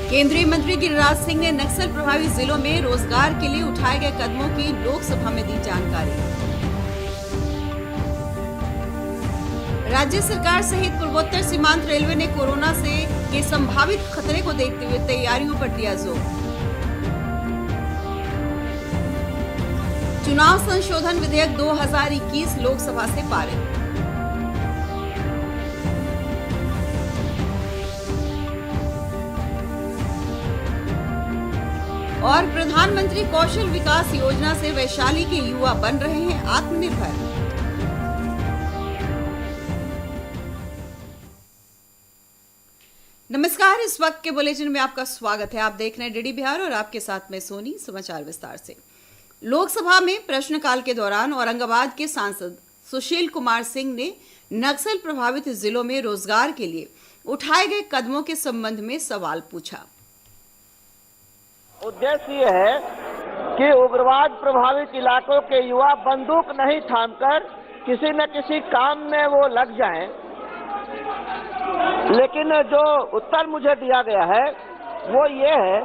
केंद्रीय मंत्री गिरिराज सिंह ने नक्सल प्रभावित जिलों में रोजगार के लिए उठाए गए कदमों की लोकसभा में दी जानकारी। राज्य सरकार सहित पूर्वोत्तर सीमांत रेलवे ने कोरोना के संभावित खतरे को देखते हुए तैयारियों पर दिया जोर। चुनाव संशोधन विधेयक 2021 लोकसभा से पारित। और प्रधानमंत्री कौशल विकास योजना से वैशाली के युवा बन रहे हैं आत्मनिर्भर। नमस्कार, इस वक्त के बुलेटिन में आपका स्वागत है। आप देख रहे हैं डीडी बिहार और आपके साथ में सोनी। समाचार विस्तार से। लोकसभा में प्रश्नकाल के दौरान औरंगाबाद के सांसद सुशील कुमार सिंह ने नक्सल प्रभावित जिलों में रोजगार के लिए उठाए गए कदमों के संबंध में सवाल पूछा। उद्देश्य ये है कि उग्रवाद प्रभावित इलाकों के युवा बंदूक नहीं थामकर किसी न किसी काम में वो लग जाएं। लेकिन जो उत्तर मुझे दिया गया है वो ये है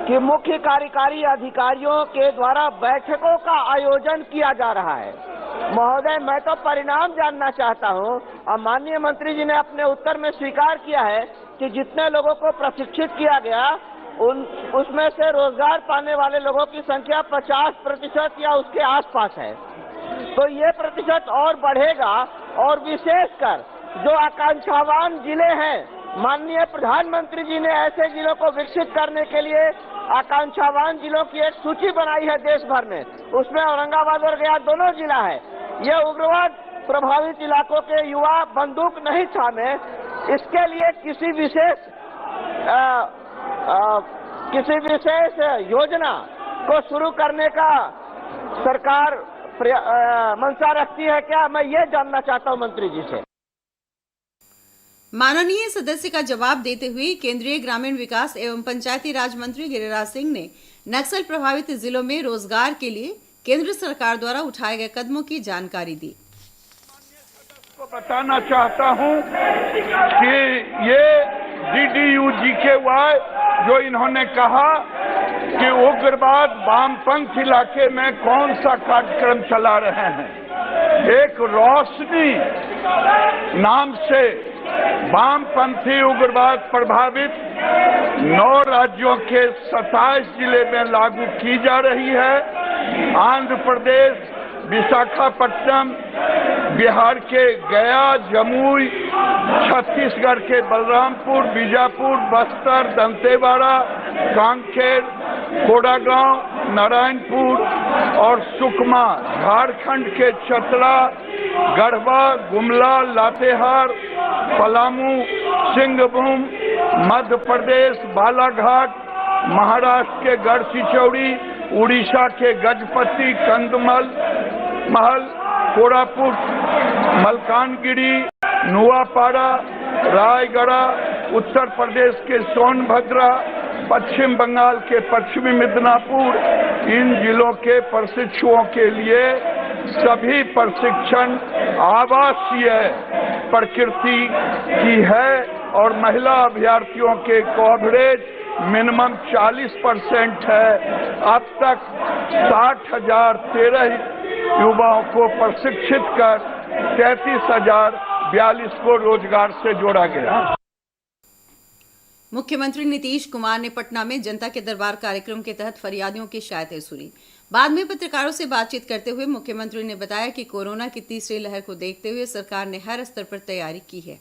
कि मुख्य कार्यकारी अधिकारियों के द्वारा बैठकों का आयोजन किया जा रहा है। महोदय, मैं तो परिणाम जानना चाहता हूँ और माननीय मंत्री जी ने अपने उत्तर में स्वीकार किया है कि जितने लोगों को प्रशिक्षित किया गया उसमें से रोजगार पाने वाले लोगों की संख्या 50% या उसके आसपास है। तो ये प्रतिशत और बढ़ेगा और विशेषकर जो आकांक्षावान जिले हैं, माननीय प्रधानमंत्री जी ने ऐसे जिलों को विकसित करने के लिए आकांक्षावान जिलों की एक सूची बनाई है देश भर में। उसमें औरंगाबाद और गया दोनों जिला है। ये उग्रवाद प्रभावित इलाकों के युवा बंदूक नहीं थामे, इसके लिए किसी विशेष योजना को शुरू करने का सरकार मंशा रखती है क्या? मैं ये जानना चाहता हूं मंत्री जी से। माननीय सदस्य का जवाब देते हुए केंद्रीय ग्रामीण विकास एवं पंचायती राज मंत्री गिरिराज सिंह ने नक्सल प्रभावित जिलों में रोजगार के लिए केंद्र सरकार द्वारा उठाए गए कदमों की जानकारी दी। बताना चाहता हूं कि ये DDU-GKY जो इन्होंने कहा कि उग्रवाद वामपंथ इलाके में कौन सा कार्यक्रम चला रहे हैं। एक रोशनी नाम से वामपंथी उग्रवाद प्रभावित 9 राज्यों के 27 जिले में लागू की जा रही है। आंध्र प्रदेश, विशाखापट्टनम, बिहार के गया, जमुई, छत्तीसगढ़ के बलरामपुर, बीजापुर, बस्तर, दंतेवाड़ा, कांकेर, कोडागांव, नारायणपुर और सुकमा, झारखंड के चतरा, गढ़वा, गुमला, लातेहार, पलामू, सिंहभूम, मध्य प्रदेश बालाघाट, महाराष्ट्र के गढ़चिचौड़ी, उड़ीसा के गजपति, कंधमाल, महल, कोरापुट, मलकानगिरी, नुआपाड़ा, रायगढ़, उत्तर प्रदेश के सोनभद्रा, पश्चिम बंगाल के पश्चिमी मिदनापुर, इन जिलों के प्रशिक्षुओं के लिए सभी प्रशिक्षण आवासीय प्रकृति की है और महिला अभ्यर्थियों के कवरेज मिनिमम 40% है। अब तक 60,013 युवाओं को प्रशिक्षित कर 33,042 को रोजगार से जोड़ा गया। मुख्यमंत्री नीतीश कुमार ने पटना में जनता के दरबार कार्यक्रम के तहत फरियादियों की शिकायतें सुनी। बाद में पत्रकारों से बातचीत करते हुए मुख्यमंत्री ने बताया कि कोरोना की तीसरी लहर को देखते हुए सरकार ने हर स्तर पर तैयारी की है।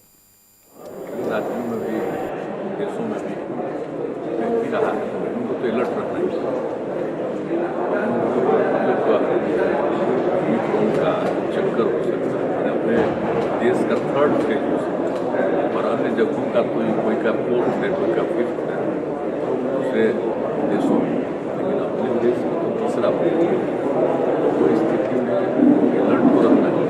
चक्कर हो सकता है, अपने देश का 3rd फेज हो सकता है और अन्य जगहों का कोई का 4th है, कोई का 5th है दूसरे देशों में, लेकिन अपने देश में तो तीसरा फेज है। तो इस स्थिति में अलर्ट तो रहना ही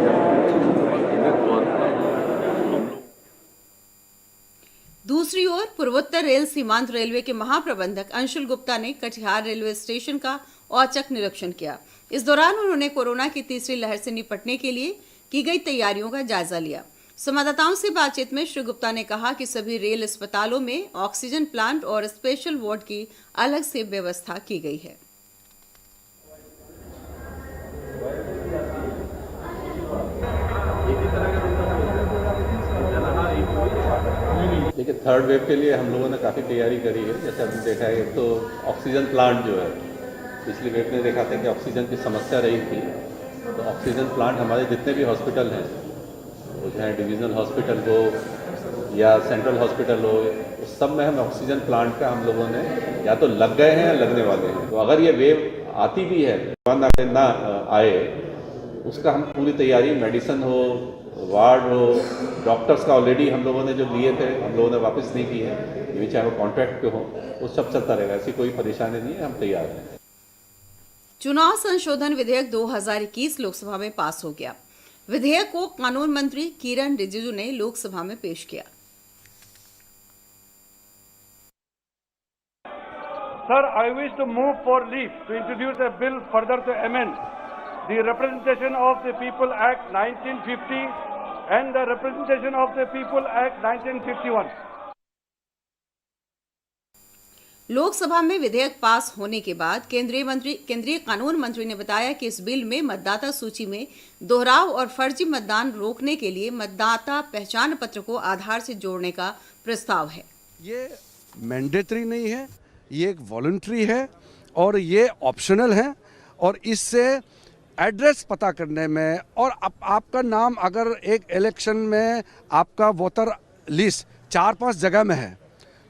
दूसरी ओर पूर्वोत्तर रेल सीमांत रेलवे के महाप्रबंधक अंशुल गुप्ता ने कटिहार रेलवे स्टेशन का औचक निरीक्षण किया। इस दौरान उन्होंने कोरोना की तीसरी लहर से निपटने के लिए की गई तैयारियों का जायजा लिया। संवाददाताओं से बातचीत में श्री गुप्ता ने कहा कि सभी रेल अस्पतालों में ऑक्सीजन प्लांट और स्पेशल वार्ड की अलग से व्यवस्था की गई है। देखिए, थर्ड वेव के लिए हम लोगों ने काफ़ी तैयारी करी है। जैसे हमने देखा है, एक तो ऑक्सीजन प्लांट जो है, पिछली वेव में देखा था कि ऑक्सीजन की समस्या रही थी, तो ऑक्सीजन प्लांट हमारे जितने भी हॉस्पिटल हैं, वो चाहे डिवीज़नल हॉस्पिटल हो या सेंट्रल हॉस्पिटल हो, उस सब में हम ऑक्सीजन प्लांट का हम लोगों ने या तो लग गए हैं या लगने वाले हैं। तो अगर ये वेव आती भी है, ना आए, उसका हम पूरी तैयारी, मेडिसिन हो, वार्ड हो, डॉक्टर्स का ऑलरेडी हम लोगों ने जो लिए थे, हम लोगों ने वापस नहीं किए हैं, ये चाहे वो कॉन्ट्रैक्ट पे हो, वो सब चलता रहेगा। ऐसी कोई परेशानी नहीं है, हम तैयार हैं। चुनाव संशोधन विधेयक 2021 लोकसभा में पास हो गया। विधेयक को कानून मंत्री किरण रिजिजू ने लोकसभा में पेश किया। Sir, I wish to move for leave to introduce a bill further to amend the Representation of the People Act 1950 and the Representation of the People Act 1951. Lok Sabha में विधेयक पास होने के बाद केंद्रीय कानून मंत्री ने बताया कि इस बिल में मतदाता सूची में दोहराव और फर्जी मतदान रोकने के लिए मतदाता पहचान पत्र को आधार से जोड़ने का प्रस्ताव है। ये मैंडेटरी नहीं है, ये एक वॉलंटरी है और ये ऑप्शनल है, और इससे एड्रेस पता करने में, और आपका नाम अगर एक इलेक्शन में आपका वोटर लिस्ट 4-5 जगह में है,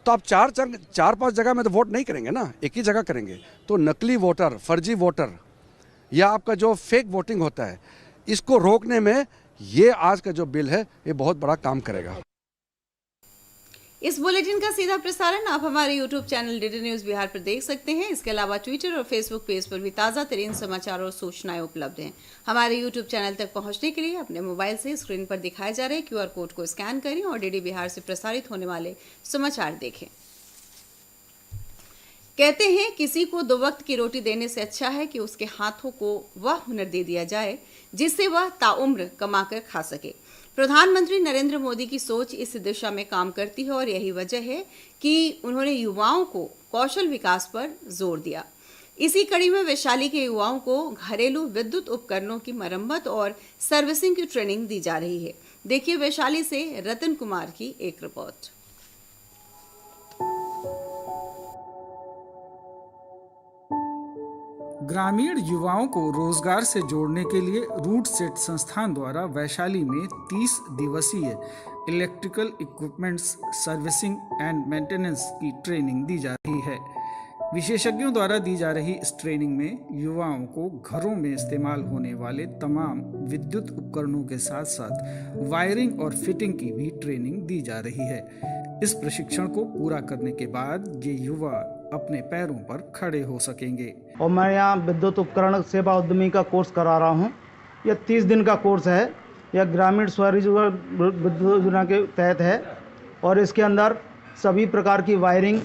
तो आप 4-5 जगह में तो वोट नहीं करेंगे ना, एक ही जगह करेंगे। तो नकली वोटर, फर्जी वोटर या आपका जो फेक वोटिंग होता है, इसको रोकने में ये आज का जो बिल है, ये बहुत बड़ा काम करेगा। इस बुलेटिन का सीधा प्रसारण आप हमारे YouTube channel DD news Bihar पर देख सकते हैं। इसके अलावा ट्विटर और फेसबुक पेज पर भी ताज़ा तरीन समाचार और सूचनाएं उपलब्ध हैं। हमारे YouTube चैनल तक पहुंचने के लिए अपने मोबाइल से स्क्रीन पर दिखाए जा रहे QR कोड को स्कैन करें और डीडी बिहार से प्रसारित होने वाले समाचार देखें। कहते हैं किसी को 2 वक्त की रोटी देने से अच्छा है कि उसके हाथों को वह हुनर दे दिया जाए जिससे वह ताउम्र कमाकर खा सके। प्रधानमंत्री नरेंद्र मोदी की सोच इस दिशा में काम करती है और यही वजह है कि उन्होंने युवाओं को कौशल विकास पर जोर दिया। इसी कड़ी में वैशाली के युवाओं को घरेलू विद्युत उपकरणों की मरम्मत और सर्विसिंग की ट्रेनिंग दी जा रही है। देखिए वैशाली से रतन कुमार की एक रिपोर्ट। ग्रामीण युवाओं को रोजगार से जोड़ने के लिए रूट सेट संस्थान द्वारा वैशाली में 30 दिवसीय electrical equipments servicing and maintenance की ट्रेनिंग दी जा रही है। विशेषज्ञों द्वारा दी जा रही इस ट्रेनिंग में युवाओं को घरों में इस्तेमाल होने वाले तमाम विद्युत उपकरणों के साथ साथ वायरिंग और फिटिंग की भी ट्रेनिंग दी जा रही है। इस प्रशिक्षण को पूरा करने के बाद ये युवा अपने पैरों पर खड़े हो सकेंगे। और मैं यहाँ विद्युत उपकरण सेवा उद्यमी का कोर्स करा रहा हूँ। यह 30 दिन का कोर्स है। यह ग्रामीण स्वरोजगार विद्युत योजना के तहत है और इसके अंदर सभी प्रकार की वायरिंग,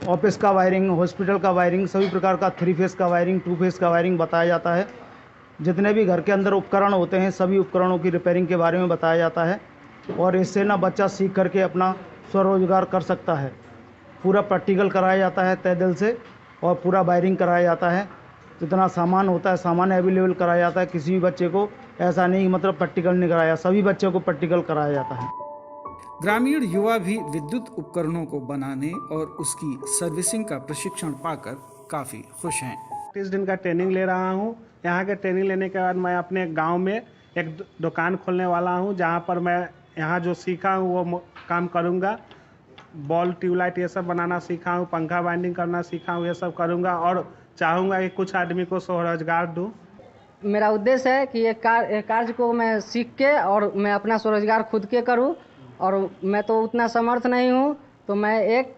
ऑफिस का वायरिंग, हॉस्पिटल का वायरिंग, सभी प्रकार का 3 फेस का वायरिंग, 2 फेस का वायरिंग बताया जाता है। जितने भी घर के अंदर उपकरण होते हैं सभी उपकरणों की रिपेयरिंग के बारे में बताया जाता है और इससे ना बच्चा सीख करके अपना स्वरोजगार कर सकता है। पूरा प्रैक्टिकल कराया जाता है तय दिल से और पूरा वायरिंग कराया जाता है। जितना सामान होता है सामान अवेलेबल कराया जाता है। किसी भी बच्चे को ऐसा नहीं मतलब प्रैक्टिकल नहीं कराया, सभी बच्चों को प्रैक्टिकल कराया जाता है। ग्रामीण युवा भी विद्युत उपकरणों को बनाने और उसकी सर्विसिंग का प्रशिक्षण पाकर काफ़ी खुश हैं। 30 दिन का ट्रेनिंग ले रहा हूँ। यहाँ के ट्रेनिंग लेने के बाद मैं अपने गांव में एक दुकान खोलने वाला हूँ जहाँ पर मैं यहाँ जो सीखा हूँ वो काम करूँगा। बॉल, ट्यूबलाइट ये सब बनाना सीखा हूँ, पंखा बाइंडिंग करना सीखा हूँ, ये सब करूँगा और चाहूँगा कि कुछ आदमी को स्वरोजगार दूँ। मेरा उद्देश्य है कि ये कार्य को मैं सीख के और मैं अपना स्वरोजगार खुद के करूँ और मैं तो उतना समर्थ नहीं हूँ तो मैं एक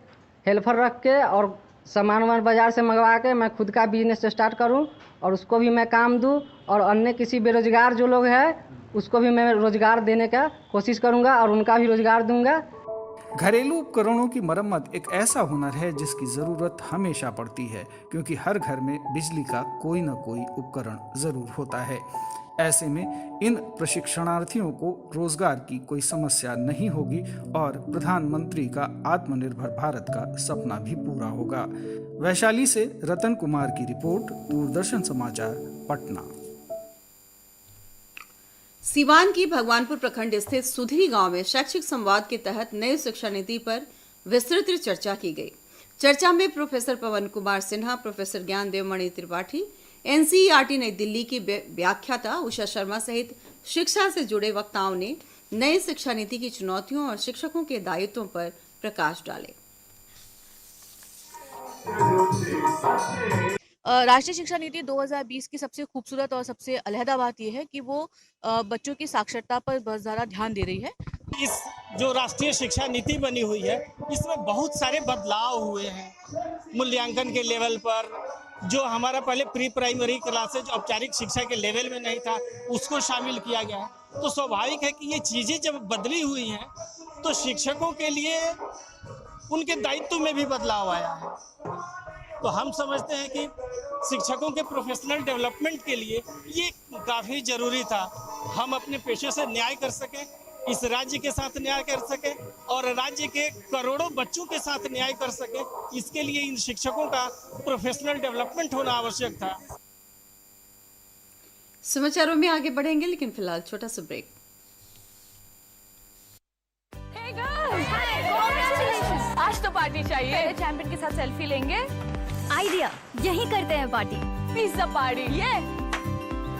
हेल्पर रख के और सामान बाज़ार से मंगवा के मैं खुद का बिजनेस स्टार्ट करूँ और उसको भी मैं काम दूँ और अन्य किसी बेरोजगार जो लोग हैं उसको भी मैं रोजगार देने का कोशिश करूँगा और उनका भी रोजगार दूँगा। घरेलू उपकरणों की मरम्मत एक ऐसा हुनर है जिसकी ज़रूरत हमेशा पड़ती है क्योंकि हर घर में बिजली का कोई न कोई उपकरण ज़रूर होता है। ऐसे में इन प्रशिक्षणार्थियों को रोजगार की कोई समस्या नहीं होगी और प्रधानमंत्री का आत्मनिर्भर भारत का सपना भी पूरा होगा। वैशाली से रतन कुमार की रिपोर्ट, दूरदर्शन समाचार, पटना। सीवान की भगवानपुर प्रखंड स्थित सुधरी गांव में शैक्षिक संवाद के तहत नई शिक्षा नीति पर विस्तृत चर्चा की गई। चर्चा में प्रोफेसर पवन कुमार सिन्हा, प्रोफेसर ज्ञानदेव मणि त्रिपाठी, एनसीईआरटी नई दिल्ली की व्याख्याता उषा शर्मा सहित शिक्षा से जुड़े वक्ताओं ने नई शिक्षा नीति की चुनौतियों और शिक्षकों के दायित्वों पर प्रकाश डाले। राष्ट्रीय शिक्षा नीति 2020 की सबसे खूबसूरत और सबसे अलहदा बात यह है कि वो बच्चों की साक्षरता पर बहुत ज़्यादा ध्यान दे रही है। इस जो राष्ट्रीय शिक्षा नीति बनी हुई है, इसमें बहुत सारे बदलाव हुए हैं। मूल्यांकन के लेवल पर जो हमारा पहले प्री प्राइमरी क्लासेज औपचारिक शिक्षा के लेवल में नहीं था, उसको शामिल किया गया है। तो स्वाभाविक है कि ये चीज़ें जब बदली हुई हैं तो शिक्षकों के लिए उनके दायित्व में भी बदलाव आया है। तो हम समझते हैं कि शिक्षकों के प्रोफेशनल डेवलपमेंट के लिए ये काफ़ी ज़रूरी था। हम अपने पेशे से न्याय कर सकें, इस राज्य के साथ न्याय कर सकें और राज्य के करोड़ों बच्चों के साथ न्याय कर सकें। इसके लिए इन शिक्षकों का प्रोफेशनल डेवलपमेंट होना आवश्यक था। समाचारों में आगे बढ़ेंगे, लेकिन फिलहाल छोटा सा ब्रेक। आज तो पार्टी चाहिए। चैंपियन के साथ सेल्फी लेंगे। आइडिया, यही करते हैं पार्टी। Pizza party. ये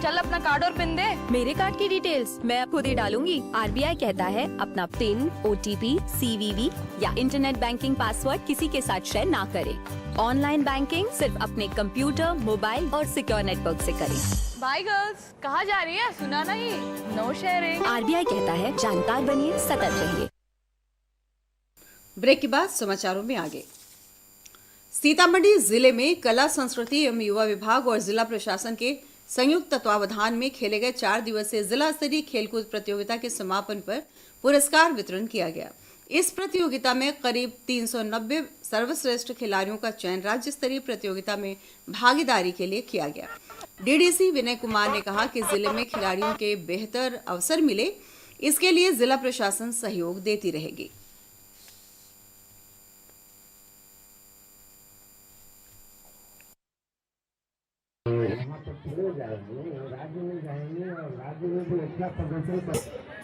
चल अपना कार्ड और पिन दे। मेरे कार्ड की डिटेल्स मैं खुद ही डालूंगी। आरबीआई कहता है अपना पिन, ओटीपी, सीवीवी या इंटरनेट बैंकिंग पासवर्ड किसी के साथ शेयर ना करें। ऑनलाइन बैंकिंग सिर्फ अपने कंप्यूटर, मोबाइल और सिक्योर नेटवर्क से करें। बाय गर्ल्स, कहाँ जा रही है? सुना नहीं, नो शेयरिंग। आरबीआई कहता है जानकार बनिए, सतर्क रहिए। ब्रेक के बाद समाचारों में आगे। सीतामढ़ी जिले में कला, संस्कृति एवं युवा विभाग और जिला प्रशासन के संयुक्त तत्वावधान में खेले गए 4 दिवसीय जिला स्तरीय खेलकूद प्रतियोगिता के समापन पर पुरस्कार वितरण किया गया। इस प्रतियोगिता में करीब 390 सर्वश्रेष्ठ खिलाड़ियों का चयन राज्य स्तरीय प्रतियोगिता में भागीदारी के लिए किया गया। डीडीसी विनय कुमार ने कहा कि जिले में खिलाड़ियों के बेहतर अवसर मिले, इसके लिए जिला प्रशासन सहयोग देती रहेगी।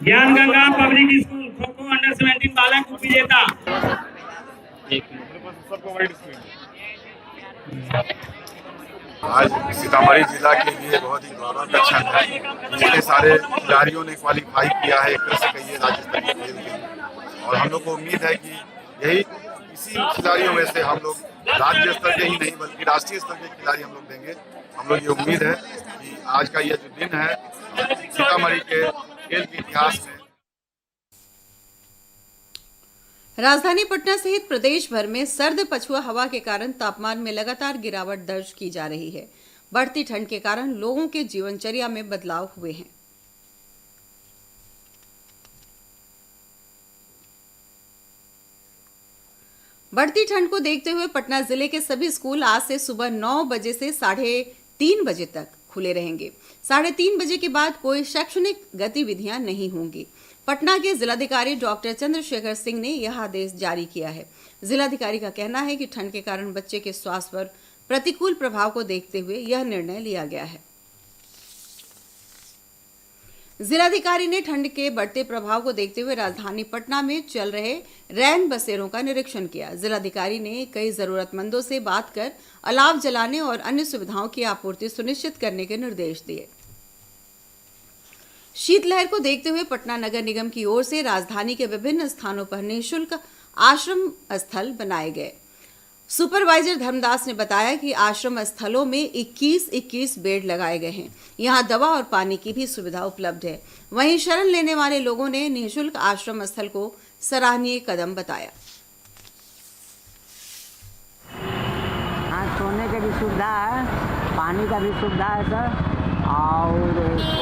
Gyan Ganga public school kho-kho under 17 बालक विजेता। आज सीतामढ़ी जिला के लिए बहुत ही गौरव का क्षण है। इतने सारे खिलाड़ियों ने क्वालिफाई किया है, एक तरह से कहिए राज्य स्तरीय खेल के। और हम लोग को उम्मीद है कि यही इसी खिलाड़ियों में से हम लोग राज्य स्तर के ही नहीं बल्कि राष्ट्रीय स्तर के खिलाड़ी हम लोग देंगे। हम लोग ये उम्मीद है कि आज का यह जो दिन है सीतामढ़ी के खेल के इतिहास में। राजधानी पटना सहित प्रदेश भर में सर्द पछुआ हवा के कारण तापमान में लगातार गिरावट दर्ज की जा रही है। बढ़ती ठंड के कारण लोगों के जीवनचर्या में बदलाव हुए हैं। बढ़ती ठंड को देखते हुए पटना जिले के सभी स्कूल आज से सुबह 9 बजे से 3:30 बजे तक खुले रहेंगे। 3:30 बजे के बाद कोई शैक्षणिक गतिविधियां नहीं होंगी। पटना के जिलाधिकारी डॉक्टर चंद्रशेखर सिंह ने यह आदेश जारी किया है। जिलाधिकारी का कहना है कि ठंड के कारण बच्चे के स्वास्थ्य पर प्रतिकूल प्रभाव को देखते हुए यह निर्णय लिया गया है। जिलाधिकारी ने ठंड के बढ़ते प्रभाव को देखते हुए राजधानी पटना में चल रहे रैन बसेरों का निरीक्षण किया। जिलाधिकारी ने कई जरूरतमंदों से बात कर अलाव जलाने और अन्य सुविधाओं की आपूर्ति सुनिश्चित करने के निर्देश दिए। शीतलहर को देखते हुए पटना नगर निगम की ओर से राजधानी के विभिन्न स्थानों पर निःशुल्क आश्रम स्थल बनाए गए। सुपरवाइजर धर्मदास ने बताया कि आश्रम स्थलों में 21 बेड लगाए गए हैं। यहां दवा और पानी की भी सुविधा उपलब्ध है। वहीं शरण लेने वाले लोगों ने निःशुल्क आश्रम स्थल को सराहनीय कदम बताया। सोने की भी सुविधा है, पानी का भी सुविधा है सर, और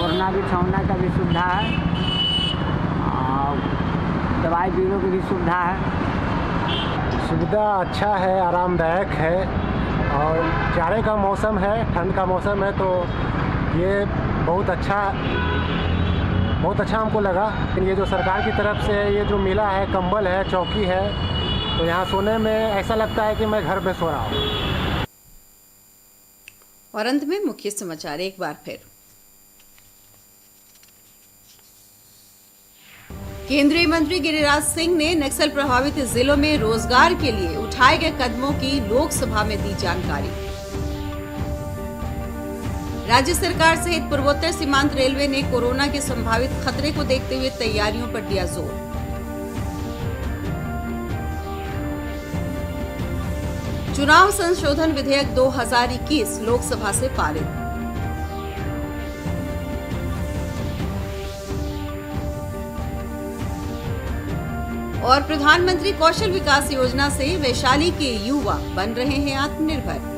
ओढ़ना बिछौना का भी सुविधा है, और दवाई बीरो की भी सुविधा है। सुविधा अच्छा है, आरामदायक है, और जाड़े का मौसम है, ठंड का मौसम है, तो ये बहुत अच्छा हमको लगा। ये जो सरकार की तरफ से ये जो मिला है, कंबल है, चौकी है, तो यहाँ सोने में ऐसा लगता है कि मैं घर में सो रहा हूँ। और अंत में मुख्य समाचार एक बार फिर। केंद्रीय मंत्री गिरिराज सिंह ने नक्सल प्रभावित जिलों में रोजगार के लिए उठाए गए कदमों की लोकसभा में दी जानकारी। राज्य सरकार सहित पूर्वोत्तर सीमांत रेलवे ने कोरोना के संभावित खतरे को देखते हुए तैयारियों पर दिया जोर। चुनाव संशोधन विधेयक 2021 लोकसभा से पारित। और प्रधानमंत्री कौशल विकास योजना से वैशाली के युवा बन रहे हैं आत्मनिर्भर।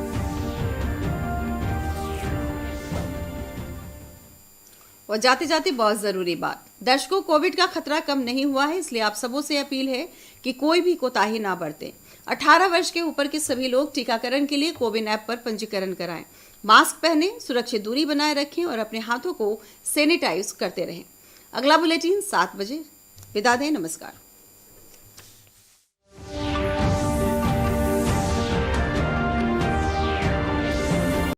और जाते जाते बहुत जरूरी बात, दर्शकों, कोविड का खतरा कम नहीं हुआ है, इसलिए आप सबों से अपील है कि कोई भी कोताही ना बरतें। 18 वर्ष के ऊपर के सभी लोग टीकाकरण के लिए कोविन ऐप पर पंजीकरण कराएं, मास्क पहनें, सुरक्षित दूरी बनाए रखें और अपने हाथों को सैनिटाइज करते रहें। अगला बुलेटिन 7 बजे। विदा दें, नमस्कार।